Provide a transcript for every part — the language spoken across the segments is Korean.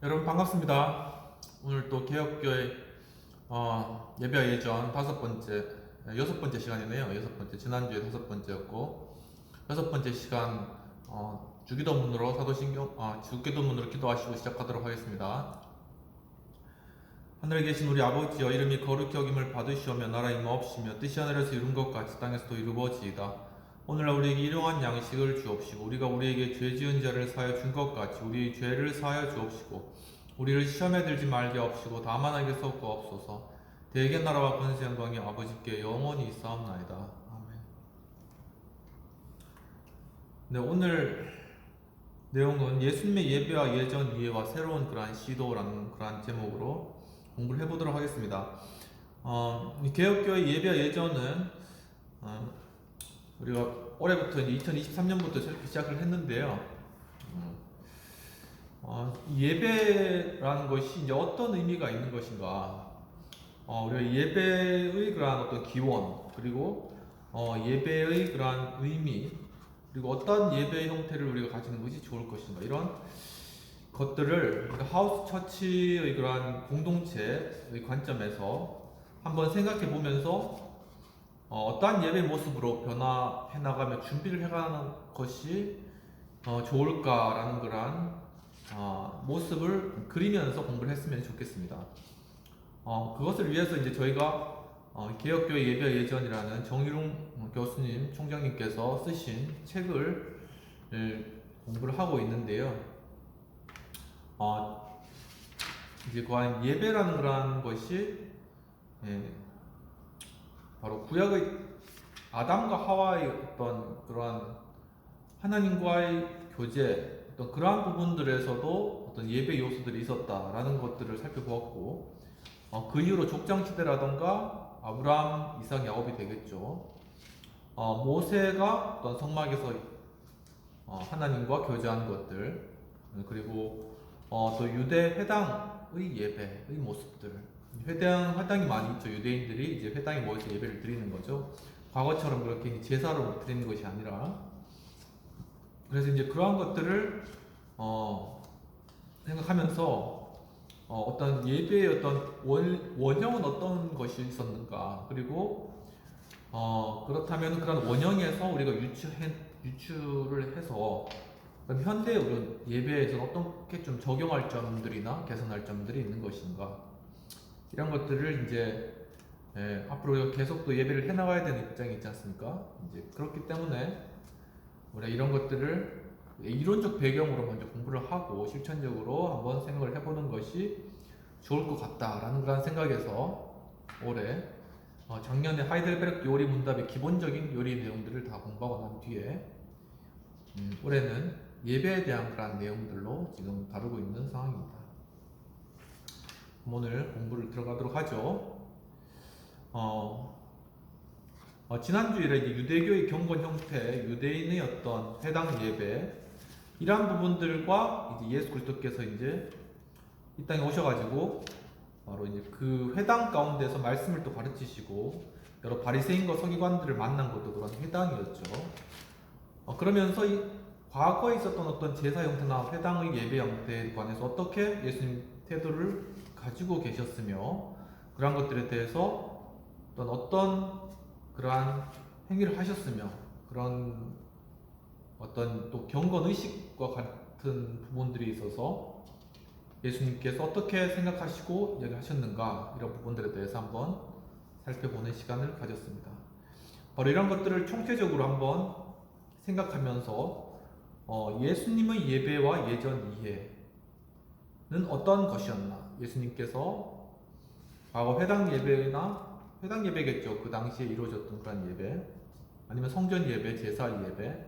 여러분 반갑습니다. 오늘 또 개혁교회 예배 예전 여섯 번째 시간이네요. 여섯 번째, 지난주에 다섯 번째였고 여섯 번째 시간 주기도문으로 주기도문으로 기도하시고 시작하도록 하겠습니다. 하늘에 계신 우리 아버지여, 이름이 거룩히 여김을 받으시오며 나라 임하옵시며 뜻이 하늘에서 이룬 것 같이 땅에서도 이루어지이다. 오늘날 우리에게 일용할 양식을 주옵시고 우리가 우리에게 죄 지은 자를 사하여 준 것 같이 우리 죄를 사하여 주옵시고 우리를 시험에 들지 말게 하옵시고 다만 하게서 구하옵소서. 대개 나라와 권세 영광이 아버지께 영원히 있사옵나이다. 아멘. 네, 오늘 내용은 예수님의 예배와 예전 이해와 새로운 그러한 시도라는 그러한 제목으로 공부를 해보도록 하겠습니다. 개혁교회 예배와 예전은 우리가 올해부터 이제 2023년부터 저렇게 시작을 했는데요. 예배라는 것이 이제 어떤 의미가 있는 것인가? 우리가 예배의 그러한 어떤 기원, 그리고 예배의 그러한 의미, 그리고 어떤 예배의 형태를 우리가 가지는 것이 좋을 것인가? 이런 것들을 그러니까 하우스 처치의 그러한 공동체의 관점에서 한번 생각해 보면서 어떠한 예배 모습으로 변화해 나가며 준비를 해가는 것이 좋을까라는 그러한 모습을 그리면서 공부를 했으면 좋겠습니다. 그것을 위해서 이제 저희가 개혁교회 예배 예전이라는 정일웅 교수님, 총장님께서 쓰신 책을 공부를 하고 있는데요. 이제 과연 예배라는 그러한 것이 바로 구약의 아담과 하와의 어떤 그러한 하나님과의 교제, 어떤 그러한 부분들에서도 어떤 예배 요소들이 있었다라는 것들을 살펴보았고, 그 이후로 족장 시대라던가 아브라함, 이삭, 야곱이 되겠죠. 모세가 어떤 성막에서 하나님과 교제한 것들, 그리고 또 유대 회당의 예배의 모습들. 회당이 많이 있죠. 유대인들이 이제 회당에 모여서 예배를 드리는 거죠. 과거처럼 그렇게 제사로 드리는 것이 아니라. 그래서 이제 그러한 것들을 생각하면서 어떤 예배의 어떤 원형은 어떤 것이 있었는가, 그리고 그렇다면 그런 원형에서 우리가 유추를 해서 현대 예배에서 어떻게 좀 적용할 점들이나 개선할 점들이 있는 것인가, 이런 것들을 이제 앞으로 계속 또 예배를 해나가야 되는 입장이 있지 않습니까? 이제 그렇기 때문에 우리가 이런 것들을 이론적 배경으로 먼저 공부를 하고 실천적으로 한번 생각을 해보는 것이 좋을 것 같다라는 그런 생각에서 올해 작년에 하이델베르크 요리 문답의 기본적인 요리 내용들을 다 공부하고 난 뒤에 올해는 예배에 대한 그런 내용들로 지금 다루고 있는 상황입니다. 오늘 공부를 들어가도록 하죠. 지난주에 이제 유대교의 경건 형태, 유대인의 어떤 회당 예배, 이러한 부분들과 이제 예수 그리스도께서 이제 이 땅에 오셔가지고 바로 이제 그 회당 가운데서 말씀을 또 가르치시고 여러 바리새인과 서기관들을 만난 것도 그런 회당이었죠. 그러면서 이 과거에 있었던 어떤 제사 형태나 회당의 예배 형태에 관해서 어떻게 예수님 태도를 가지고 계셨으며 그러한 것들에 대해서 어떤 그러한 행위를 하셨으며 그런 어떤 또 경건 의식과 같은 부분들이 있어서 예수님께서 어떻게 생각하시고 이야기하셨는가, 이런 부분들에 대해서 한번 살펴보는 시간을 가졌습니다. 바로 이런 것들을 총체적으로 한번 생각하면서 예수님의 예배와 예전 이해는 어떤 것이었나, 예수님께서 과거 회당 예배겠죠. 그 당시에 이루어졌던 그런 예배, 아니면 성전 예배, 제사 예배,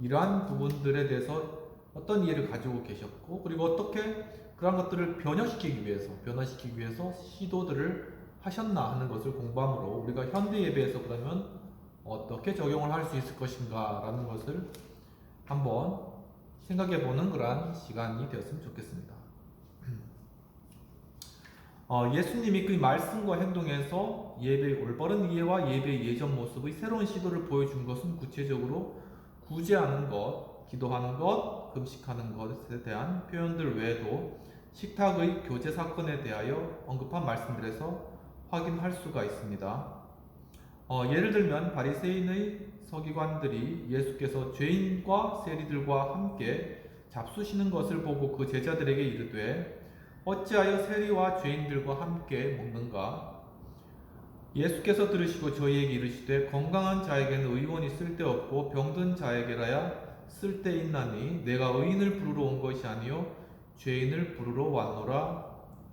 이러한 부분들에 대해서 어떤 이해를 가지고 계셨고, 그리고 어떻게 그런 것들을 변화시키기 위해서 시도들을 하셨나 하는 것을 공부함으로 우리가 현대 예배에서 그러면 어떻게 적용을 할 수 있을 것인가 라는 것을 한번 생각해 보는 그러한 시간이 되었으면 좋겠습니다. 예수님이 그 말씀과 행동에서 예배의 올바른 이해와 예배의 예전 모습의 새로운 시도를 보여준 것은 구체적으로 구제하는 것, 기도하는 것, 금식하는 것에 대한 표현들 외에도 식탁의 교제 사건에 대하여 언급한 말씀들에서 확인할 수가 있습니다. 예를 들면 바리새인의 서기관들이 예수께서 죄인과 세리들과 함께 잡수시는 것을 보고 그 제자들에게 이르되 어찌하여 세리와 죄인들과 함께 먹는가? 예수께서 들으시고 저희에게 이르시되 건강한 자에게는 의원이 쓸데없고 병든 자에게라야 쓸데있나니 내가 의인을 부르러 온 것이 아니요 죄인을 부르러 왔노라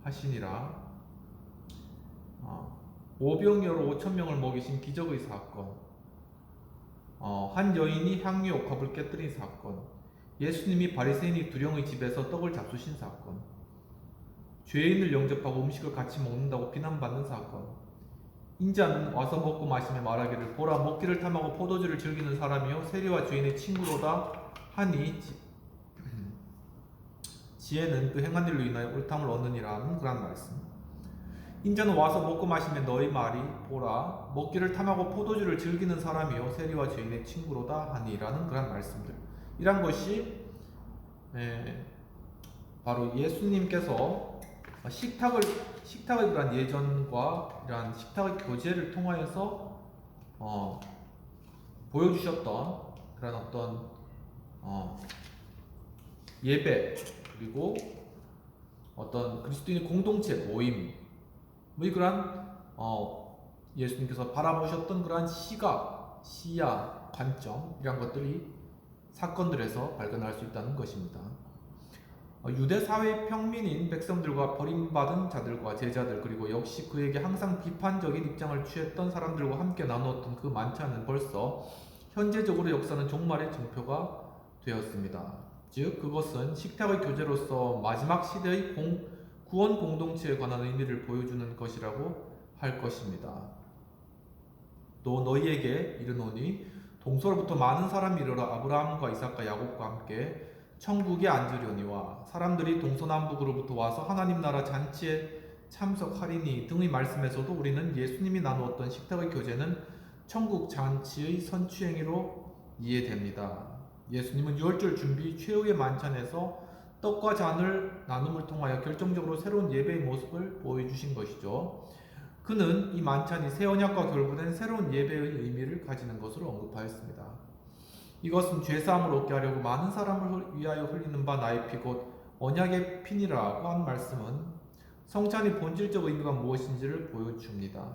하시니라. 오병이어로 5,000명을 먹이신 기적의 사건, 한 여인이 향유 옥합을 깨뜨린 사건, 예수님이 바리새인이 두령의 집에서 떡을 잡수신 사건, 죄인을 영접하고 음식을 같이 먹는다고 비난받는 사건, 인자는 와서 먹고 마시며 말하기를 보라 먹기를 탐하고 포도주를 즐기는 사람이요 세리와 죄인의 친구로다 하니 지혜는 그 행한 일로 인하여 옳담을 얻느니라는 그런 말씀. 인자는 와서 먹고 마시며 너희 말이 보라 먹기를 탐하고 포도주를 즐기는 사람이요 세리와 죄인의 친구로다 하니라는 그런 말씀들. 이란 것이 바로 예수님께서 식탁의 그런 예전과 이러한 식탁의 교제를 통하여서 보여주셨던 그런 어떤 예배 그리고 어떤 그리스도인의 공동체 모임 그러한 예수님께서 바라보셨던 그러한 시각, 시야, 관점 이런 것들이 사건들에서 발견할 수 있다는 것입니다. 유대 사회의 평민인 백성들과 버림받은 자들과 제자들 그리고 역시 그에게 항상 비판적인 입장을 취했던 사람들과 함께 나누었던 그 만찬은 벌써 현재적으로 역사는 종말의 증표가 되었습니다. 즉 그것은 식탁의 교제로서 마지막 시대의 구원 공동체에 관한 의미를 보여주는 것이라고 할 것입니다. 또 너희에게 이르노니 동서로부터 많은 사람이 이르러 아브라함과 이삭과 야곱과 함께 천국에 앉으려니와 사람들이 동서남북으로부터 와서 하나님 나라 잔치에 참석하리니 등의 말씀에서도 우리는 예수님이 나누었던 식탁의 교제는 천국 잔치의 선취행위로 이해됩니다. 예수님은 유월절 준비 최후의 만찬에서 떡과 잔을 나눔을 통하여 결정적으로 새로운 예배의 모습을 보여주신 것이죠. 그는 이 만찬이 새 언약과 결부된 새로운 예배의 의미를 가지는 것으로 언급하였습니다. 이것은 죄사함을 얻게 하려고 많은 사람을 위하여 흘리는 바 나의 피 곧 언약의 피니라고 한 말씀은 성찬의 본질적 의미가 무엇인지를 보여줍니다.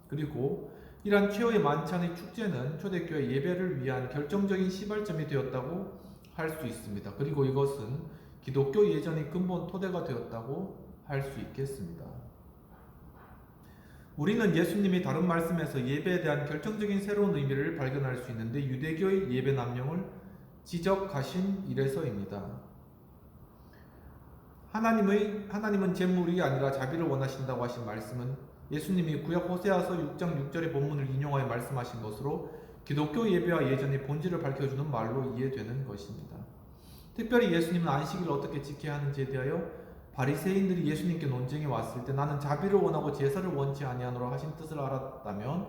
그리고 이러한 최후의 만찬의 축제는 초대교회 예배를 위한 결정적인 시발점이 되었다고 할 수 있습니다. 그리고 이것은 기독교 예전의 근본 토대가 되었다고 할 수 있겠습니다. 우리는 예수님이 다른 말씀에서 예배에 대한 결정적인 새로운 의미를 발견할 수 있는데 유대교의 예배 남용을 지적하신 이래서입니다. 하나님은 재물이 아니라 자비를 원하신다고 하신 말씀은 예수님이 구약 호세아서 6장 6절의 본문을 인용하여 말씀하신 것으로 기독교 예배와 예전의 본질을 밝혀주는 말로 이해되는 것입니다. 특별히 예수님은 안식일을 어떻게 지켜야 하는지에 대하여 바리새인들이 예수님께 논쟁에 왔을 때 나는 자비를 원하고 제사를 원치 아니하노라 하신 뜻을 알았다면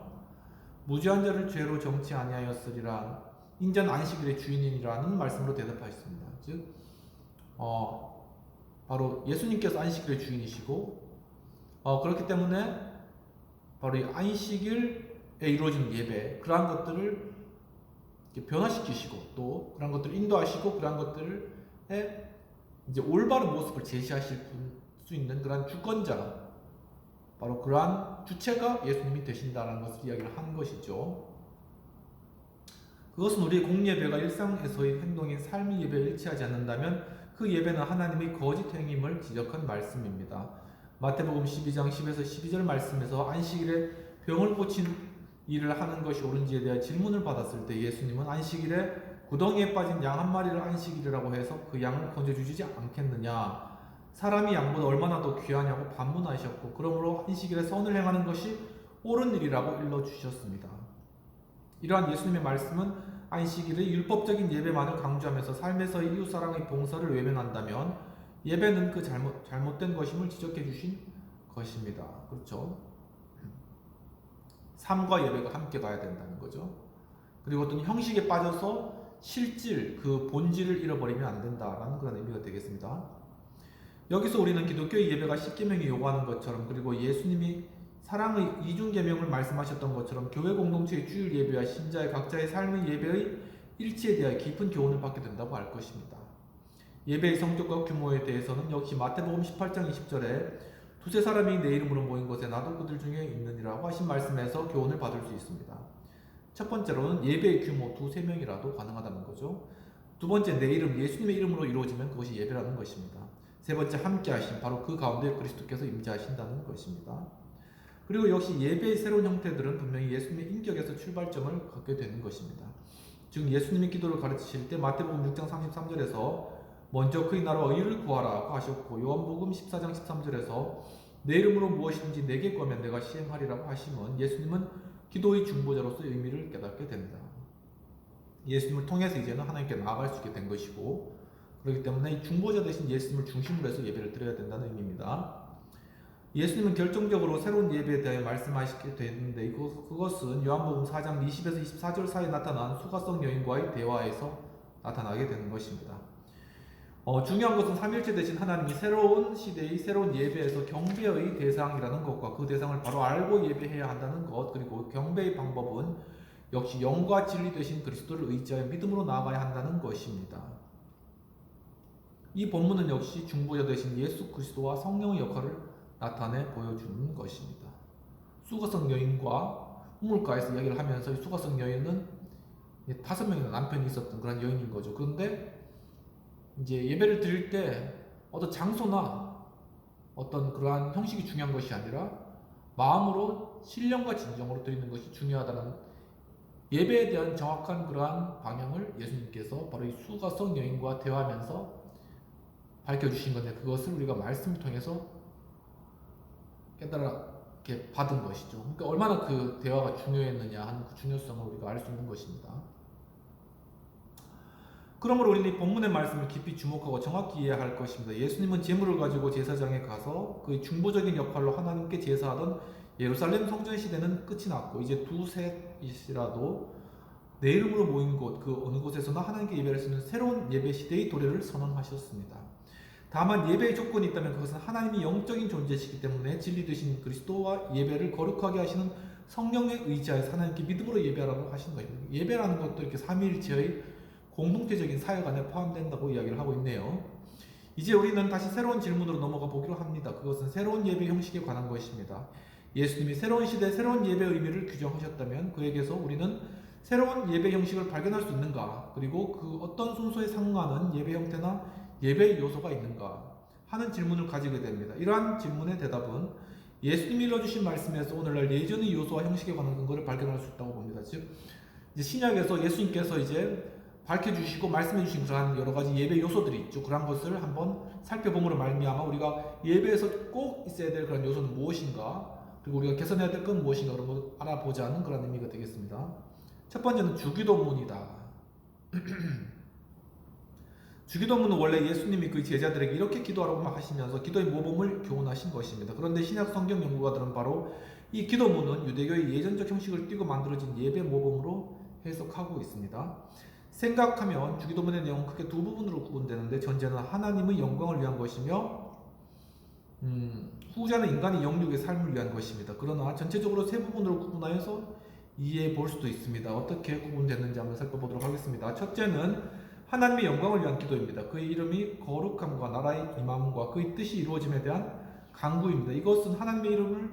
무죄한 자를 죄로 정치 아니하였으리라 인자는 안식일의 주인이라는 말씀으로 대답하셨습니다. 즉 바로 예수님께서 안식일의 주인이시고 그렇기 때문에 바로 이 안식일에 이루어지는 예배 그러한 것들을 변화시키시고 또 그런 것들을 인도하시고 그런 것들에 이제 올바른 모습을 제시하실 수 있는 그러한 주권자 바로 그러한 주체가 예수님이 되신다는 것을 이야기를 한 것이죠. 그것은 우리의 공예배가 일상에서의 행동인 삶의 예배에 일치하지 않는다면 그 예배는 하나님의 거짓 행임을 지적한 말씀입니다. 마태복음 12장 10에서 12절 말씀에서 안식일에 병을 고친 일을 하는 것이 옳은지에 대한 질문을 받았을 때 예수님은 안식일에 구덩이에 빠진 양 한 마리를 안식일이라고 해서 그 양을 건져주지 않겠느냐 사람이 양보다 얼마나 더 귀하냐고 반문하셨고 그러므로 안식일에 선을 행하는 것이 옳은 일이라고 일러주셨습니다. 이러한 예수님의 말씀은 안식일의 율법적인 예배만을 강조하면서 삶에서의 이웃사랑의 봉사를 외면한다면 예배는 그 잘못된 것임을 지적해 주신 것입니다. 그렇죠? 삶과 예배가 함께 가야 된다는 거죠. 그리고 어떤 형식에 빠져서 실질, 그 본질을 잃어버리면 안 된다라는 그런 의미가 되겠습니다. 여기서 우리는 기독교의 예배가 십계명이 요구하는 것처럼, 그리고 예수님이 사랑의 이중계명을 말씀하셨던 것처럼 교회 공동체의 주일 예배와 신자의 각자의 삶의 예배의 일치에 대하여 깊은 교훈을 받게 된다고 할 것입니다. 예배의 성격과 규모에 대해서는 역시 마태복음 18장 20절에 두세 사람이 내 이름으로 모인 곳에 나도 그들 중에 있느니라고 하신 말씀에서 교훈을 받을 수 있습니다. 첫 번째로는 예배의 규모 두세 명이라도 가능하다는 거죠. 두 번째, 내 이름, 예수님의 이름으로 이루어지면 그것이 예배라는 것입니다. 세 번째, 함께 하심, 바로 그 가운데 그리스도께서 임재하신다는 것입니다. 그리고 역시 예배의 새로운 형태들은 분명히 예수님의 인격에서 출발점을 갖게 되는 것입니다. 즉 예수님이 기도를 가르치실 때 마태복음 6장 33절에서 먼저 그의 나라와 의를 구하라고 하셨고, 요한복음 14장 13절에서 내 이름으로 무엇이든지 내게 구하면 내가 시행하리라고 하시면 예수님은 기도의 중보자로서의 의미를 깨닫게 됩니다. 예수님을 통해서 이제는 하나님께 나아갈 수 있게 된 것이고, 그렇기 때문에 이 중보자 대신 예수님을 중심으로 해서 예배를 드려야 된다는 의미입니다. 예수님은 결정적으로 새로운 예배에 대해 말씀하시게 되는데, 그것은 요한복음 4장 20에서 24절 사이에 나타난 수가성 여인과의 대화에서 나타나게 되는 것입니다. 중요한 것은 삼일체 되신 하나님이 새로운 시대의 새로운 예배에서 경배의 대상이라는 것과 그 대상을 바로 알고 예배해야 한다는 것, 그리고 경배의 방법은 역시 영과 진리 되신 그리스도를 의지하여 믿음으로 나아가야 한다는 것입니다. 이 본문은 역시 중보자 되신 예수 그리스도와 성령의 역할을 나타내 보여주는 것입니다. 수가성 여인과 우물가에서 이야기를 하면서 수가성 여인은 5명의 남편이 있었던 그런 여인인 거죠. 그런데 이제 예배를 드릴 때 어떤 장소나 어떤 그러한 형식이 중요한 것이 아니라 마음으로 신령과 진정으로 드리는 것이 중요하다는 예배에 대한 정확한 그러한 방향을 예수님께서 바로 이 수가성 여인과 대화하면서 밝혀주신 건데, 그것을 우리가 말씀을 통해서 깨달게 받은 것이죠. 그러니까 얼마나 그 대화가 중요했느냐 하는 그 중요성을 우리가 알 수 있는 것입니다. 그러므로 우리는 이 본문의 말씀을 깊이 주목하고 정확히 이해할 것입니다. 예수님은 제물을 가지고 제사장에 가서 그의 중보적인 역할로 하나님께 제사하던 예루살렘 성전 시대는 끝이 났고, 이제 두셋이라도 내 이름으로 모인 곳, 그 어느 곳에서나 하나님께 예배할 수 있는 새로운 예배 시대의 도래를 선언하셨습니다. 다만 예배의 조건이 있다면 그것은 하나님이 영적인 존재시기 때문에 진리 되신 그리스도와 예배를 거룩하게 하시는 성령에 의지하여 하나님께 믿음으로 예배하라고 하신 것입니다. 예배라는 것도 이렇게 삼위일체의 공동체적인 사역 안에 포함된다고 이야기를 하고 있네요. 이제 우리는 다시 새로운 질문으로 넘어가 보기로 합니다. 그것은 새로운 예배 형식에 관한 것입니다. 예수님이 새로운 시대에 새로운 예배의 의미를 규정하셨다면 그에게서 우리는 새로운 예배 형식을 발견할 수 있는가? 그리고 그 어떤 순서에 상응하는 예배 형태나 예배의 요소가 있는가 하는 질문을 가지게 됩니다. 이러한 질문의 대답은 예수님이 일러주신 말씀에서 오늘날 예전의 요소와 형식에 관한 근거를 발견할 수 있다고 봅니다. 즉 이제 신약에서 예수님께서 이제 밝혀주시고 말씀해주신 그러한 여러 가지 예배 요소들이 있죠. 그런 것을 한번 살펴봄으로 말미암아 우리가 예배에서 꼭 있어야 될 그런 요소는 무엇인가, 그리고 우리가 개선해야 될 건 무엇인가, 그런 것을 알아보자는 그런 의미가 되겠습니다. 첫 번째는 주기도문이다. 주기도문은 원래 예수님이 그 제자들에게 이렇게 기도하라고 하시면서 기도의 모범을 교훈하신 것입니다. 그런데 신약 성경 연구가들은 바로 이 기도문은 유대교의 예전적 형식을 띠고 만들어진 예배 모범으로 해석하고 있습니다. 생각하면 주기도문의 내용은 크게 두 부분으로 구분되는데, 전제는 하나님의 영광을 위한 것이며 후자는 인간의 영육의 삶을 위한 것입니다. 그러나 전체적으로 세 부분으로 구분하여서 이해해 볼 수도 있습니다. 어떻게 구분되는지 한번 살펴보도록 하겠습니다. 첫째는 하나님의 영광을 위한 기도입니다. 그의 이름이 거룩함과 나라의 임함과 그의 뜻이 이루어짐에 대한 간구입니다. 이것은 하나님의 이름을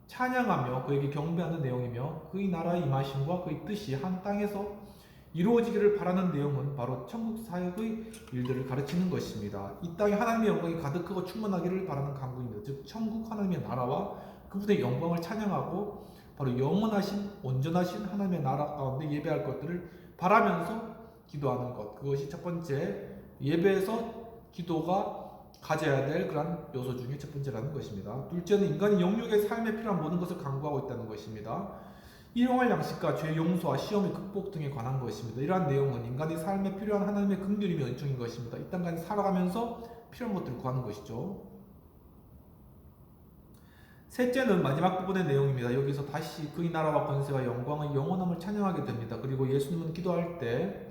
찬양하며 그에게 경배하는 내용이며, 그의 나라의 임하심과 그의 뜻이 한 땅에서 이루어지기를 바라는 내용은 바로 천국 사역의 일들을 가르치는 것입니다. 이 땅에 하나님의 영광이 가득하고 충만하기를 바라는 간구입니다. 즉 천국 하나님의 나라와 그분의 영광을 찬양하고 바로 영원하신 온전하신 하나님의 나라 가운데 예배할 것들을 바라면서 기도하는 것, 그것이 첫 번째 예배에서 기도가 가져야 될 그런 요소 중에 첫 번째라는 것입니다. 둘째는 인간이 영육의 삶에 필요한 모든 것을 강구하고 있다는 것입니다. 일용할 양식과 죄 용서와 시험의 극복 등에 관한 것입니다. 이러한 내용은 인간의 삶에 필요한 하나님의 긍휼이며 은총인 것입니다. 이 땅까지 살아가면서 필요한 것들을 구하는 것이죠. 셋째는 마지막 부분의 내용입니다. 여기서 다시 그의 나라와 권세와 영광의 영원함을 찬양하게 됩니다. 그리고 예수님은 기도할 때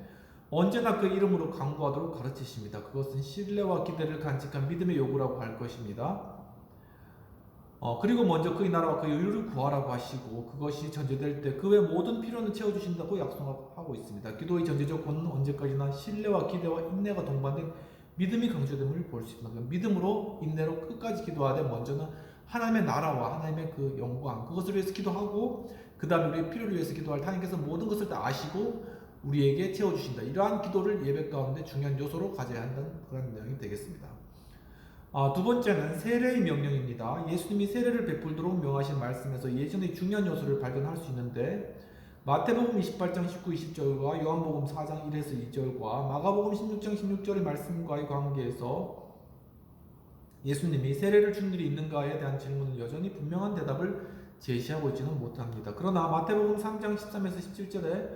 언제나 그 이름으로 강구하도록 가르치십니다. 그것은 신뢰와 기대를 간직한 믿음의 요구라고 할 것입니다. 그리고 먼저 그의 나라와 그의 의를 구하라고 하시고 그것이 전제될 때 그 외 모든 필요는 채워주신다고 약속하고 있습니다. 기도의 전제적 권은 언제까지나 신뢰와 기대와 인내가 동반된 믿음이 강조됨을 볼 수 있습니다. 믿음으로 인내로 끝까지 기도하되 먼저는 하나님의 나라와 하나님의 그 영광 그것을 위해서 기도하고 그 다음에 우리의 필요를 위해서 기도할 때 하나님께서 모든 것을 다 아시고 우리에게 채워주신다. 이러한 기도를 예배 가운데 중요한 요소로 가져야 한다는 그런 내용이 되겠습니다. 두 번째는 세례의 명령입니다. 예수님이 세례를 베풀도록 명하신 말씀에서 예전의 중요한 요소를 발견할 수 있는데 마태복음 28장 19, 20절과 요한복음 4장 1에서 2절과 마가복음 16장 16절의 말씀과의 관계에서 예수님이 세례를 준 일이 있는가에 대한 질문은 여전히 분명한 대답을 제시하고 있지는 못합니다. 그러나 마태복음 3장 13에서 17절에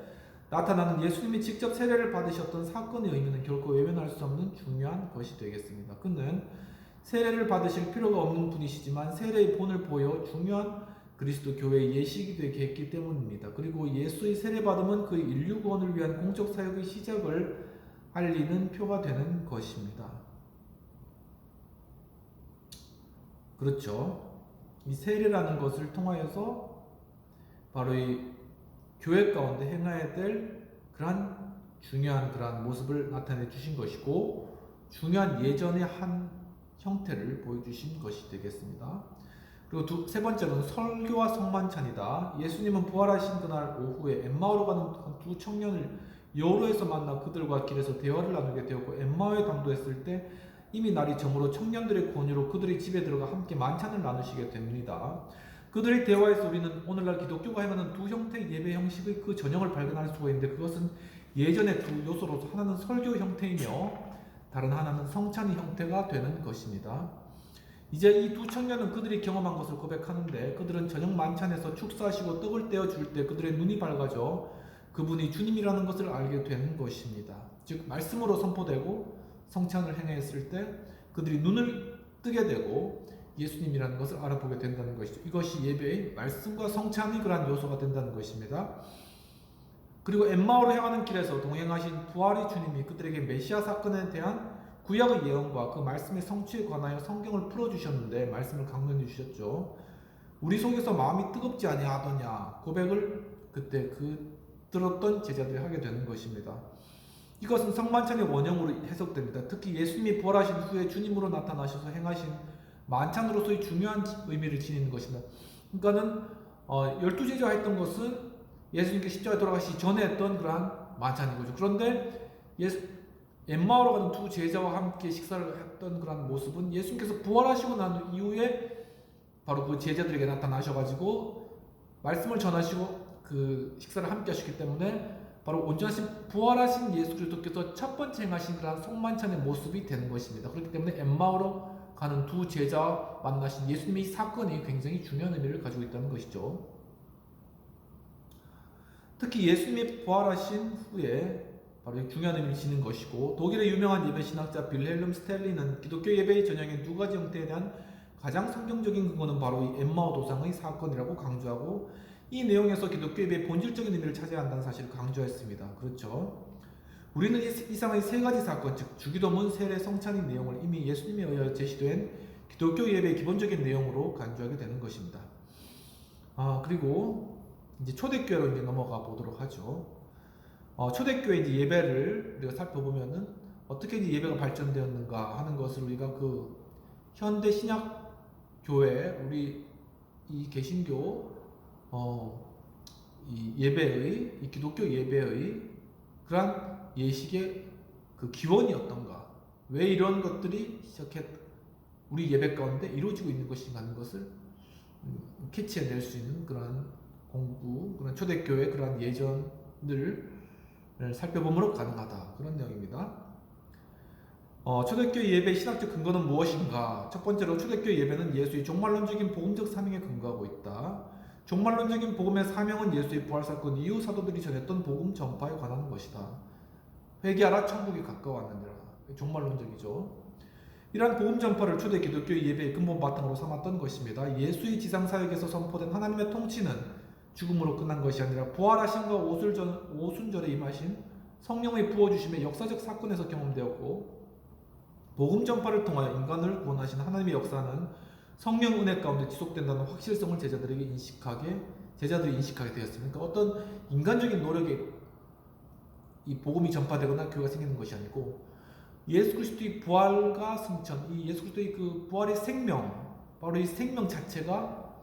나타나는 예수님이 직접 세례를 받으셨던 사건의 의미는 결코 외면할 수 없는 중요한 것이 되겠습니다. 그는 세례를 받으실 필요가 없는 분이시지만 세례의 본을 보여 중요한 그리스도 교회의 예식이 되게 했기 때문입니다. 그리고 예수의 세례받음은 그의 인류 구원을 위한 공적 사역의 시작을 알리는 표가 되는 것입니다. 그렇죠. 이 세례라는 것을 통하여서 바로 이 교회 가운데 행해야 될 그러한 중요한 그러한 모습을 나타내 주신 것이고 중요한 예전의 한 형태를 보여주신 것이 되겠습니다. 그리고 세 번째는 설교와 성만찬이다. 예수님은 부활하신 그날 오후에 엠마오로 가는 두 청년을 여로에서 만나 그들과 길에서 대화를 나누게 되었고 엠마오에 당도했을 때 이미 날이 저물어 청년들의 권유로 그들의 집에 들어가 함께 만찬을 나누시게 됩니다. 그들의 대화에서 우리는 오늘날 기독교가 행하는 두 형태의 예배 형식의 그 전형을 발견할 수가 있는데 그것은 예전의 두 요소로서 하나는 설교 형태이며 다른 하나는 성찬의 형태가 되는 것입니다. 이제 이 두 청년은 그들이 경험한 것을 고백하는데 그들은 저녁 만찬에서 축사하시고 떡을 떼어 줄 때 그들의 눈이 밝아져 그분이 주님이라는 것을 알게 되는 것입니다. 즉 말씀으로 선포되고 성찬을 행했을 때 그들이 눈을 뜨게 되고 예수님이라는 것을 알아보게 된다는 것이죠. 이것이 예배의 말씀과 성찬이 그러한 요소가 된다는 것입니다. 그리고 엠마오로 향하는 길에서 동행하신 부활의 주님이 그들에게 메시아 사건에 대한 구약의 예언과 그 말씀의 성취에 관하여 성경을 풀어주셨는데 말씀을 강론해 주셨죠. 우리 속에서 마음이 뜨겁지 아니하더냐 고백을 그때 들었던 제자들이 하게 되는 것입니다. 이것은 성만찬의 원형으로 해석됩니다. 특히 예수님이 부활하신 후에 주님으로 나타나셔서 행하신 만찬으로서의 중요한 의미를 지니는 것입니다. 그러니까는 12제자가 했던 것은 예수님께서 십자가에 돌아가시기 전에 했던 그러한 만찬인 거죠. 그런데 엠마오로 가는 두 제자와 함께 식사를 했던 그러한 모습은 예수님께서 부활하시고 난 이후에 바로 그 제자들에게 나타나셔가지고 말씀을 전하시고 그 식사를 함께 하셨기 때문에 바로 온전하신 부활하신 예수 그리스도께서 첫 번째 행하신 그러한 성만찬의 모습이 되는 것입니다. 그렇기 때문에 엠마오로 가는 두 제자와 만나신 예수님의 이 사건이 굉장히 중요한 의미를 가지고 있다는 것이죠. 특히 예수님이 부활하신 후에 바로 중요한 의미를 지닌 것이고 독일의 유명한 예배 신학자 빌헬름 스텔리는 기독교 예배의 전형인 두 가지 형태에 대한 가장 성경적인 근거는 바로 이 엠마오 도상의 사건이라고 강조하고 이 내용에서 기독교 예배의 본질적인 의미를 찾아야 한다는 사실을 강조했습니다. 그렇죠. 우리는 이상의 세 가지 사건, 즉 주기도문, 세례, 성찬의 내용을 이미 예수님에 의하여 제시된 기독교 예배의 기본적인 내용으로 간주하게 되는 것입니다. 그리고 이제 초대교회로 이제 넘어가 보도록 하죠. 초대교회 이제 예배를 우리가 살펴보면은 어떻게 이제 예배가 발전되었는가 하는 것을 우리가 그 현대 신약 교회 우리 이 개신교 이 예배의 이 기독교 예배의 그러한 예식의 그 기원이 어떤가, 왜 이런 것들이 우리 예배 가운데 이루어지고 있는 것인가 하는 것을 캐치해낼 수 있는 그러한 공부, 그런 초대교회 그러한 예전을 살펴보므로 가능하다. 그런 내용입니다. 초대교회 예배의 신학적 근거는 무엇인가? 첫 번째로 초대교회 예배는 예수의 종말론적인 복음적 사명에 근거하고 있다. 종말론적인 복음의 사명은 예수의 부활사건 이후 사도들이 전했던 복음 전파에 관한 것이다. 회개하라 천국이 가까워왔느니라. 종말론적이죠. 이러한 복음 전파를 초대 기독교 예배의 근본 바탕으로 삼았던 것입니다. 예수의 지상사역에서 선포된 하나님의 통치는 죽음으로 끝난 것이 아니라 부활하심과 오순절에 임하신 성령의 부어주심의 역사적 사건에서 경험되었고 복음 전파를 통하여 인간을 구원하시는 하나님의 역사는 성령 은혜 가운데 지속된다는 확실성을 제자들이 인식하게 되었습니다. 그러니까 어떤 인간적인 노력에 이 복음이 전파되거나 교회가 생기는 것이 아니고 예수 그리스도의 부활과 승천, 이 예수 그리스도의 그 부활의 생명, 바로 이 생명 자체가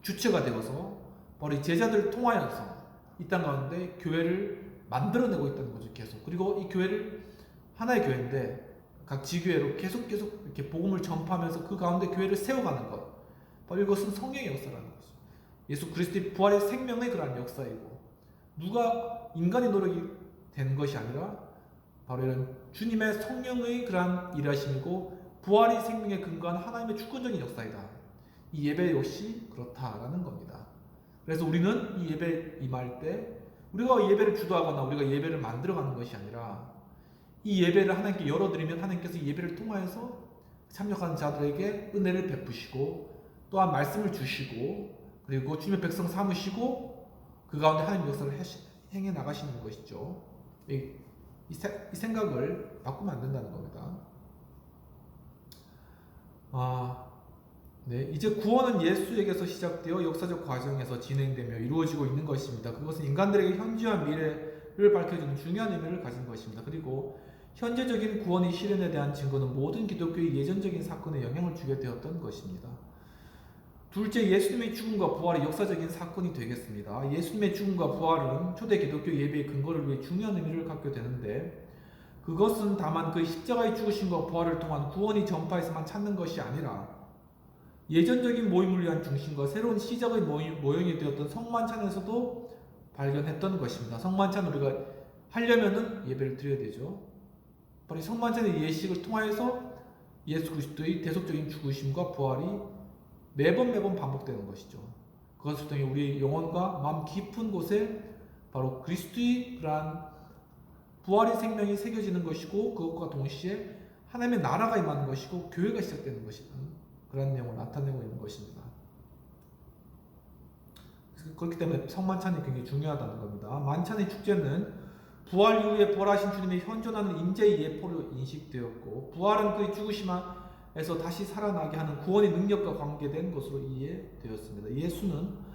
주체가 되어서 바로 이 제자들을 통하여서 이 땅 가운데 교회를 만들어내고 있다는 거죠. 계속. 그리고 이 교회를 하나의 교회인데 각 지교회로 계속 이렇게 복음을 전파하면서 그 가운데 교회를 세워가는 것. 바로 이것은 성령의 역사라는 거죠. 예수 그리스도의 부활의 생명의 그러한 역사이고 누가 인간의 노력이 된 것이 아니라 바로 이런 주님의 성령의 그러한 일하심이고 부활의 생명에 근거한 하나님의 주권적인 역사이다. 이 예배 역시 그렇다라는 겁니다. 그래서 우리는 이 예배 임할 때 우리가 예배를 주도하거나 우리가 예배를 만들어가는 것이 아니라 이 예배를 하나님께 열어드리면 하나님께서 이 예배를 통하여서 참여하는 자들에게 은혜를 베푸시고 또한 말씀을 주시고 그리고 주님의 백성 삼으시고 그 가운데 하나님의 역사를 행해 나가시는 것이죠. 이 생각을 바꾸면 안 된다는 겁니다. 네, 이제 구원은 예수에게서 시작되어 역사적 과정에서 진행되며 이루어지고 있는 것입니다. 그것은 인간들에게 현재와 미래를 밝혀주는 중요한 의미를 가진 것입니다. 그리고 현재적인 구원의 실현에 대한 증거는 모든 기독교의 예전적인 사건에 영향을 주게 되었던 것입니다. 둘째, 예수님의 죽음과 부활이 역사적인 사건이 되겠습니다. 예수님의 죽음과 부활은 초대 기독교 예배의 근거를 위해 중요한 의미를 갖게 되는데 그것은 다만 그의 십자가의 죽으심과 부활을 통한 구원이 전파에서만 찾는 것이 아니라 예전적인 모임을 위한 중심과 새로운 시작의 모형이 되었던 성만찬에서도 발견했던 것입니다. 성만찬 우리가 하려면은 예배를 드려야 되죠. 바로 성만찬의 예식을 통하여서 예수 그리스도의 대속적인 죽으심과 부활이 매번 반복되는 것이죠. 그것을 통해 우리의 영혼과 마음 깊은 곳에 바로 그리스도의 그러한 부활의 생명이 새겨지는 것이고 그것과 동시에 하나님의 나라가 임하는 것이고 교회가 시작되는 것이다. 그런 내용을 나타내고 있는 것입니다. 그렇기 때문에 성만찬이 굉장히 중요하다는 겁니다. 만찬의 축제는 부활 이후에 부활하신 주님의 현존하는 임재의 예포로 인식되었고 부활은 그의 죽으심에서 다시 살아나게 하는 구원의 능력과 관계된 것으로 이해되었습니다. 예수는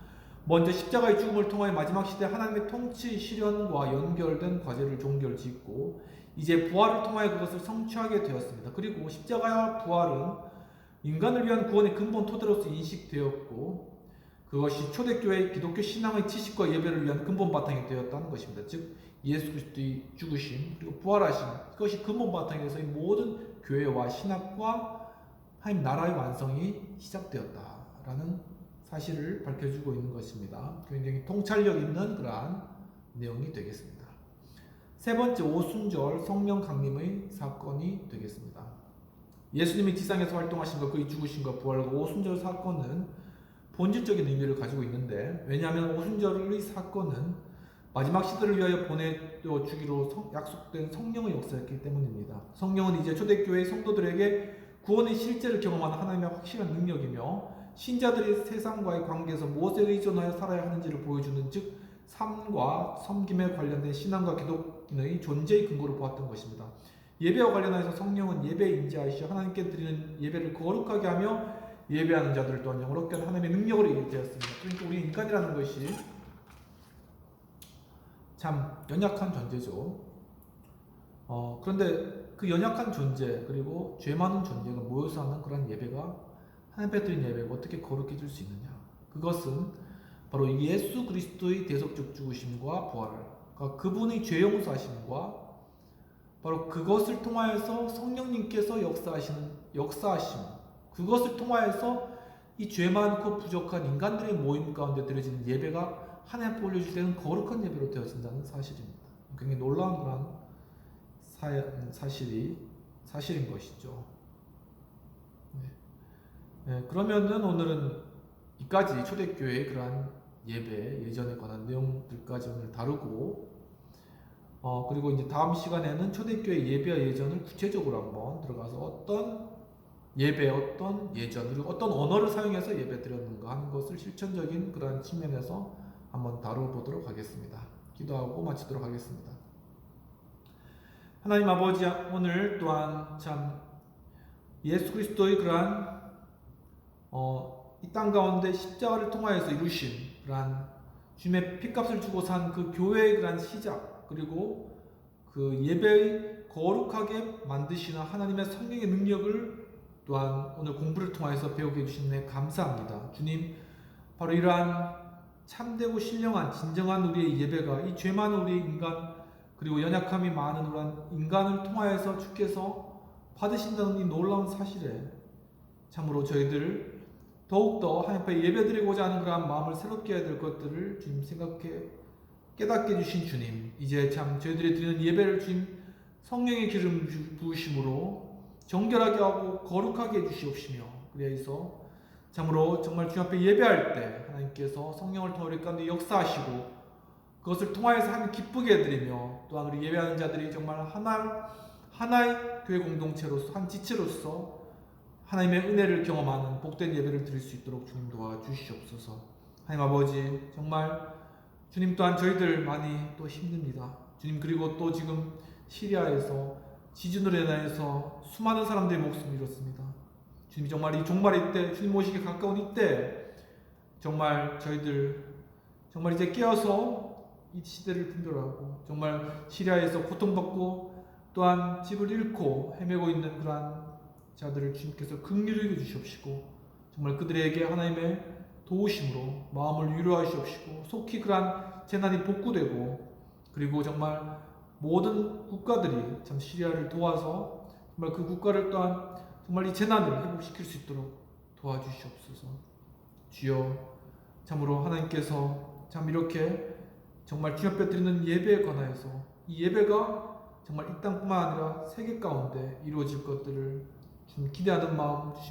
먼저 십자가의 죽음을 통하여 마지막 시대 하나님의 통치 실현과 연결된 과제를 종결짓고 이제 부활을 통하여 그것을 성취하게 되었습니다. 그리고 십자가와 부활은 인간을 위한 구원의 근본 토대로서 인식되었고 그것이 초대교회의 기독교 신앙의 지식과 예배를 위한 근본 바탕이 되었다는 것입니다. 즉 예수 그리스도의 죽으심 그리고 부활하심 그것이 근본 바탕이 되어서 이 모든 교회와 신학과 하나님 나라의 완성이 시작되었다라는 사실을 밝혀주고 있는 것입니다. 굉장히 통찰력 있는 그러한 내용이 되겠습니다. 세 번째, 오순절 성령 강림의 사건이 되겠습니다. 예수님이 지상에서 활동하신 것, 그의 죽으심과 부활과 오순절 사건은 본질적인 의미를 가지고 있는데 왜냐하면 오순절의 사건은 마지막 시대를 위하여 보내주기로 약속된 성령의 역사였기 때문입니다. 성령은 이제 초대교회 성도들에게 구원의 실제를 경험하는 하나님의 확실한 능력이며 신자들이 세상과의 관계에서 무엇에 의존하여 살아야 하는지를 보여주는 즉 삶과 섬김에 관련된 신앙과 기독인의 존재의 근거로 보았던 것입니다. 예배와 관련해서 성령은 예배에 임재하시어 하나님께 드리는 예배를 거룩하게 하며 예배하는 자들을 또한 영어롭게 하는 하나님의 능력으로 이루어졌습니다. 그러니까 우리 인간이라는 것이 참 연약한 존재죠. 그런데 그 연약한 존재 그리고 죄 많은 존재가 모여서 하는 그런 예배가 하나님 앞에 드린 예배가 어떻게 거룩해질 수 있느냐? 그것은 바로 예수 그리스도의 대속적 죽으심과 부활을 그러니까 그분의 죄 용서하심과 바로 그것을 통하여서 성령님께서 역사하심 그것을 통하여서 이 죄 많고 부족한 인간들의 모임 가운데 드려지는 예배가 하나님 앞에 올려질 때는 거룩한 예배로 되어진다는 사실입니다. 굉장히 놀라운 그런 사실인 것이죠. 네, 그러면은 오늘은 이까지 초대교회의 그러한 예배 예전에 관한 내용들까지 오늘 다루고 그리고 이제 다음 시간에는 초대교회 예배와 예전을 구체적으로 한번 들어가서 어떤 예배, 어떤 예전, 그리고 어떤 언어를 사용해서 예배 드렸는가 하는 것을 실천적인 그러한 측면에서 한번 다뤄보도록 하겠습니다. 기도하고 마치도록 하겠습니다. 하나님 아버지, 오늘 또한 참 예수 그리스도의 그러한 이 땅 가운데 십자가를 통하여서 이루신 그러한 주님의 피값을 주고 산 그 교회의 그러한 시작, 그리고 그 예배의 거룩하게 만드시는 하나님의 성령의 능력을 또한 오늘 공부를 통하여서 배우게 해주신 데 감사합니다. 주님, 바로 이러한 참되고 신령한 진정한 우리의 예배가 이 죄 많은 우리의 인간, 그리고 연약함이 많은 그러한 인간을 통하여서 주께서 받으신다는 이 놀라운 사실에 참으로 저희들 더욱더 하나님 앞에 예배드리고자 하는 그러한 마음을 새롭게 해야 될 것들을 주님 생각해 깨닫게 해주신 주님, 이제 참 저희들이 드리는 예배를 주님 성령의 기름 부으심으로 정결하게 하고 거룩하게 해주시옵시며, 그래서 참으로 정말 주님 앞에 예배할 때 하나님께서 성령을 통해 우리 가운데 역사하시고 그것을 통하여서 하나님 기쁘게 해드리며, 또한 우리 예배하는 자들이 정말 하나의 교회 공동체로서 한 지체로서 하나님의 은혜를 경험하는 복된 예배를 드릴 수 있도록 주님 도와주시옵소서. 하나님 아버지, 정말 주님 또한 저희들 많이 또 힘듭니다. 주님, 그리고 또 지금 시리아에서 지진으로 인해서 수많은 사람들의 목숨을 잃었습니다. 주님, 정말 이 종말의 때, 주님 오시기 가까운 이때 정말 저희들 정말 이제 깨어서 이 시대를 분별하고 정말 시리아에서 고통받고 또한 집을 잃고 헤매고 있는 그러한 자들을 주님께서 긍휼히 여주시옵시고, 정말 그들에게 하나님의 도우심으로 마음을 위로하시옵시고, 속히 그러한 재난이 복구되고, 그리고 정말 모든 국가들이 참 시리아를 도와서 정말 그 국가를 또한 정말 이 재난을 회복시킬 수 있도록 도와주시옵소서. 주여, 참으로 하나님께서 참 이렇게 정말 주님 앞에 드리는 예배에 관하여서 이 예배가 정말 이 땅뿐만 아니라 세계 가운데 이루어질 것들을 좀 기대하는 마음 주시옵소서.